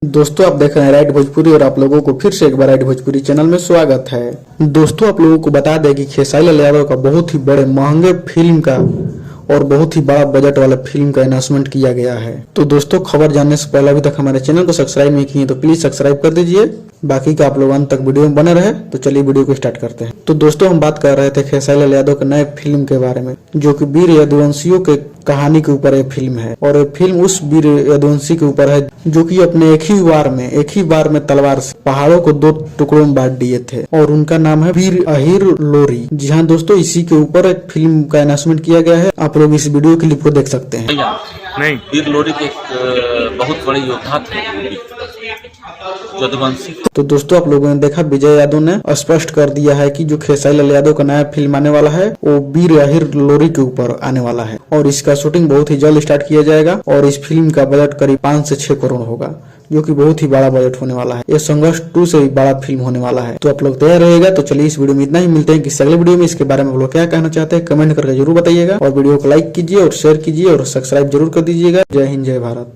दोस्तों आप देख रहे हैं राइट भोजपुरी और आप लोगों को फिर से एक बार राइट भोजपुरी चैनल में स्वागत है। दोस्तों आप लोगों को बता दें कि खेसारी लाल यादव का बहुत ही बड़े महंगे फिल्म का और बहुत ही बड़ा बजट वाला फिल्म का अनाउंसमेंट किया गया है। तो दोस्तों खबर जानने से पहले अभी तक हमारे चैनल को सब्सक्राइब नहीं किए तो प्लीज सब्सक्राइब कर दीजिए। बाकी का आप लोग अंत तक वीडियो में बने रहे। तो चलिए वीडियो को स्टार्ट करते हैं। तो दोस्तों हम बात कर रहे थे खेसारी लाल यादव के नए फिल्म के बारे में, जो कि वीर यदुवंशियों के कहानी के ऊपर ये फिल्म है। और ये फिल्म उस वीर यदुवंशी के ऊपर है जो कि अपने एक ही बार में तलवार से पहाड़ों को दो टुकड़ों में बांट दिए थे, और उनका नाम है वीर अहिर लोरी। जी हाँ दोस्तों, इसी के ऊपर एक फिल्म का अनाउंसमेंट किया गया है। आप लोग इस वीडियो क्लिप को देख सकते हैं। नहीं, वीर लोरी के बहुत बड़े योद्धा थे यदुवंशी। तो दोस्तों आप लोगों ने देखा, विजय यादव ने स्पष्ट कर दिया है कि जो खेसारी लाल यादव का नया फिल्म आने वाला है वो वीर अहिर लोरी के ऊपर आने वाला है, और इसका शूटिंग बहुत ही जल्द स्टार्ट किया जाएगा। और इस फिल्म का बजट करीब 5 से 6 करोड़ होगा, जो कि बहुत ही बड़ा बजट होने वाला है। ये संघर्ष 2 से भी बड़ा फिल्म होने वाला है। तो आप लोग तैयार रहेगा। तो चलिए इस वीडियो में इतना ही, मिलते हैं किसी अगले वीडियो में। इसके बारे में आप लोग क्या कहना चाहते हैं कमेंट करके जरूर बताइएगा, और वीडियो को लाइक कीजिए और शेयर कीजिए और सब्सक्राइब जरूर कर दीजिएगा। जय हिंद, जय भारत।